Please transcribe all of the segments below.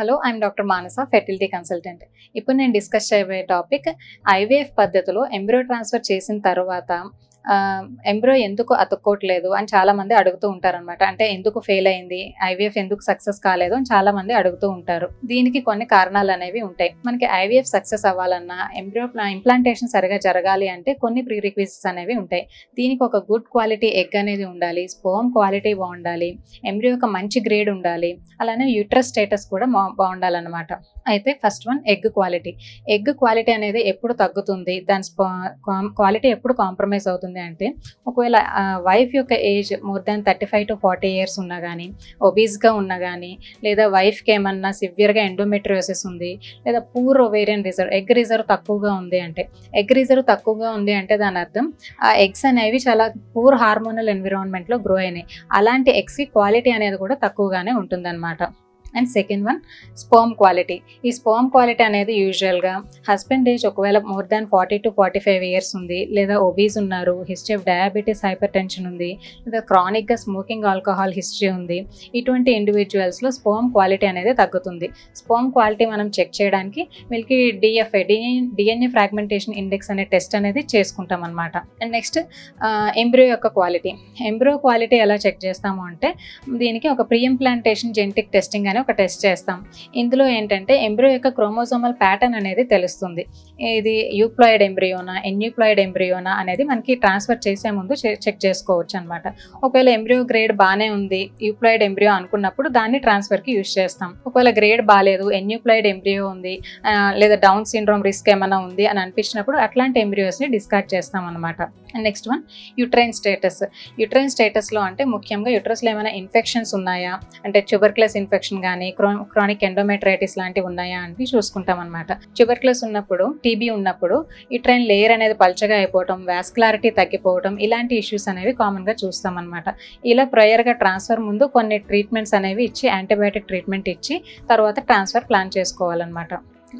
Hello, I'm doctor Manasa, fertility consultant. ఇప్పుడు నేను discuss చేయబోయే టాపిక్ ఐవీఎఫ్ పద్ధతిలో ఎంబ్రియో ట్రాన్స్ఫర్ చేసిన తర్వాత ఎంబ్రియో ఎందుకు అతుక్కోవట్లేదు అని చాలామంది అడుగుతూ ఉంటారనమాట. అంటే ఎందుకు ఫెయిల్ అయింది, ఐవీఎఫ్ ఎందుకు సక్సెస్ కాలేదు అని చాలామంది అడుగుతూ ఉంటారు. దీనికి కొన్ని కారణాలు అనేవి ఉంటాయి. మనకి ఐవీఎఫ్ సక్సెస్ అవ్వాలన్నా, ఎంబ్రియో ఇంప్లాంటేషన్ సరిగా జరగాలి అంటే కొన్ని ప్రీ రిక్విజిట్స్ అనేవి ఉంటాయి. దీనికి ఒక గుడ్ క్వాలిటీ ఎగ్ అనేది ఉండాలి, స్పర్మ్ క్వాలిటీ బాగుండాలి, ఎంబ్రియో ఒక మంచి గ్రేడ్ ఉండాలి, అలానే యూట్రస్ స్టేటస్ కూడా బాగుండాలన్నమాట. అయితే first one egg quality. Egg quality అనేది ఎప్పుడు తగ్గుతుంది, దాని క్వాలిటీ ఎప్పుడు కాంప్రమైజ్ అవుతుంది అంటే, ఒకవేళ వైఫ్ యొక్క age more than 35 to 40 years ఉన్నా కానీ, ఒబీస్గా ఉన్నా కానీ, లేదా వైఫ్కి ఏమన్నా సివియర్గా ఎండోమెట్రియోసిస్ ఉంది, లేదా poor ovarian reserve, egg reserve తక్కువగా ఉంది అంటే, ఎగ్ రిజర్వ్ తక్కువగా ఉంది అంటే దాని అర్థం ఆ ఎగ్స్ అనేవి చాలా పూర్ హార్మోనల్ ఎన్విరాన్మెంట్లో గ్రో అయినాయి. అలాంటి ఎగ్స్కి క్వాలిటీ అనేది కూడా తక్కువగానే ఉంటుందన్నమాట. And second one sperm quality. ఈ స్పర్మ్ క్వాలిటీ అనేది యూజువల్గా హస్బెండ్ ఏజ్ ఒకవేళ మోర్ దాన్ 40 to 45 years ఉంది, లేదా ఒబీస్ ఉన్నారు, history of diabetes, hyper tension ఉంది, లేదా క్రానిక్గా స్మోకింగ్, ఆల్కహాల్ హిస్టరీ ఉంది, ఇటువంటి ఇండివిజువల్స్లో స్పర్మ్ క్వాలిటీ అనేది తగ్గుతుంది. స్పర్మ్ క్వాలిటీ మనం చెక్ చేయడానికి వీళ్ళకి డిఎన్ఏ ఫ్రాగ్మెంటేషన్ ఇండెక్స్ అనే టెస్ట్ అనేది చేసుకుంటాం అనమాట. అండ్ నెక్స్ట్ ఎంబ్రియో యొక్క క్వాలిటీ. ఎంబ్రియో క్వాలిటీ ఎలా చెక్ చేస్తాము అంటే, దీనికి ఒక ప్రీ ఇంప్లాంటేషన్ జెనెటిక్ టెస్టింగ్ అని ఒక టెస్ట్ చేస్తాం. ఇందులో ఏంటంటే ఎంబ్రియో యొక్క క్రోమోజోమల్ ప్యాటర్న్ అనేది తెలుస్తుంది. ఇది యూప్లాయిడ్ ఎంబ్రియోనా, ఎన్యూప్లాయిడ్ ఎంబ్రియోనా అనేది మనకి ట్రాన్స్ఫర్ చేసే ముందు చెక్ చేసుకోవచ్చు అనమాట. ఒకవేళ ఎంబ్రియో గ్రేడ్ బాగానే ఉంది, యూప్లాయిడ్ ఎంబ్రియో అనుకున్నప్పుడు దాన్ని ట్రాన్స్ఫర్కి యూజ్ చేస్తాం. ఒకవేళ గ్రేడ్ బాగాలేదు, ఎన్యూప్లాయిడ్ ఎంబ్రియో ఉంది, లేదా డౌన్ సిండ్రోమ్ రిస్క్ ఏమైనా ఉంది అని అనిపించినప్పుడు అట్లాంటి ఎంబ్రియోస్ని డిస్కార్డ్ చేస్తాం అనమాట. And next one uterine status. Uterine స్టేటస్లో అంటే ముఖ్యంగా యుట్రస్లో ఏమైనా ఇన్ఫెక్షన్స్ ఉన్నాయా, అంటే ట్యూబర్క్యులస్ ఇన్ఫెక్షన్ కానీ క్రానిక్ ఎండోమెట్రైటిస్ లాంటివి ఉన్నాయా అని చూసుకుంటాం అనమాట. ట్యూబర్క్యులస్ ఉన్నప్పుడు, టీబీ ఉన్నప్పుడు యుట్రైన్ లేయర్ అనేది పల్చగా అయిపోవటం, వాస్కులారిటీ తగ్గిపోవటం, ఇలాంటి ఇష్యూస్ అనేవి కామన్గా చూస్తాం అనమాట. ఇలా ప్రయర్గా ట్రాన్స్ఫర్ ముందు కొన్ని ట్రీట్మెంట్స్ అనేవి ఇచ్చి, యాంటీబయాటిక్ ట్రీట్మెంట్ ఇచ్చి తర్వాత ట్రాన్స్ఫర్ ప్లాన్ చేసుకోవాలన్నమాట.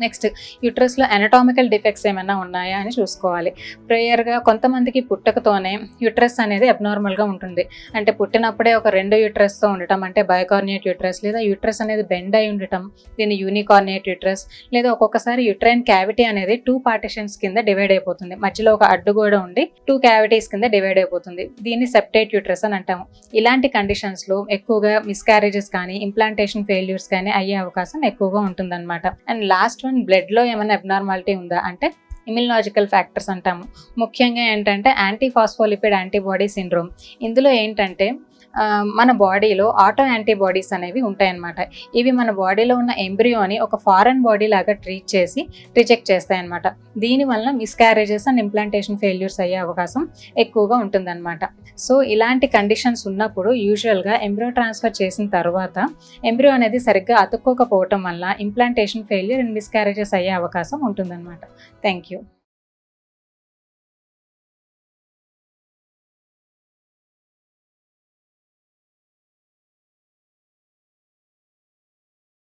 నెక్స్ట్ యుట్రస్లో అనటామికల్ డిఫెక్ట్స్ ఏమైనా ఉన్నాయా అని చూసుకోవాలి. ప్రేయర్గా కొంతమందికి పుట్టకతోనే యుట్రస్ అనేది అబ్నార్మల్గా ఉంటుంది. అంటే పుట్టినప్పుడే ఒక 2 యుట్రస్తో ఉండటం, అంటే బయోకార్నియేట్ యుట్రస్, లేదా యుట్రస్ అనేది బెండ్ అయి ఉండటం, దీన్ని యూనికార్నియేట్ యుట్రస్, లేదా ఒక్కొక్కసారి యుట్రైన్ క్యావిటీ అనేది 2 పార్టిషన్స్ కింద డివైడ్ అయిపోతుంది. మధ్యలో ఒక అడ్డుగోడ ఉండి 2 క్యావిటీస్ కింద డివైడ్ అయిపోతుంది. దీన్ని సెప్టేట్ యుట్రస్ అని అంటాము. ఇలాంటి కండిషన్స్లో ఎక్కువగా మిస్క్యారేజెస్ కానీ, ఇంప్లాంటేషన్ ఫెయిల్యూర్స్ కానీ అయ్యే అవకాశం ఎక్కువగా ఉంటుందన్నమాట. అండ్ లాస్ట్ వన్ బ్లడ్లో ఏమైనా అబ్నార్మాలిటీ ఉందా అంటే, ఇమ్యునలాజికల్ ఫ్యాక్టర్స్ అంటాము. ముఖ్యంగా ఏంటంటే యాంటీఫాస్ఫోలిపిడ్ యాంటీబాడీ సిండ్రోమ్. ఇందులో ఏంటంటే మన బాడీలో ఆటో యాంటీబాడీస్ అనేవి ఉంటాయన్నమాట. ఇవి మన బాడీలో ఉన్న ఎంబ్రియోని ఒక ఫారెన్ బాడీ లాగా ట్రీట్ చేసి రిజెక్ట్ చేస్తాయన్నమాట. దీనివల్ల మిస్క్యారేజెస్ అండ్ ఇంప్లాంటేషన్ ఫెయిల్యూర్స్ అయ్యే అవకాశం ఎక్కువగా ఉంటుందన్నమాట. సో ఇలాంటి కండిషన్స్ ఉన్నప్పుడు యూజువల్గా ఎంబ్రియో ట్రాన్స్ఫర్ చేసిన తర్వాత ఎంబ్రియో అనేది సరిగ్గా అతుక్కోకపోవటం వల్ల ఇంప్లాంటేషన్ ఫెయిల్యూర్ అండ్ మిస్క్యారేజెస్ అయ్యే అవకాశం ఉంటుందన్నమాట. Thank you.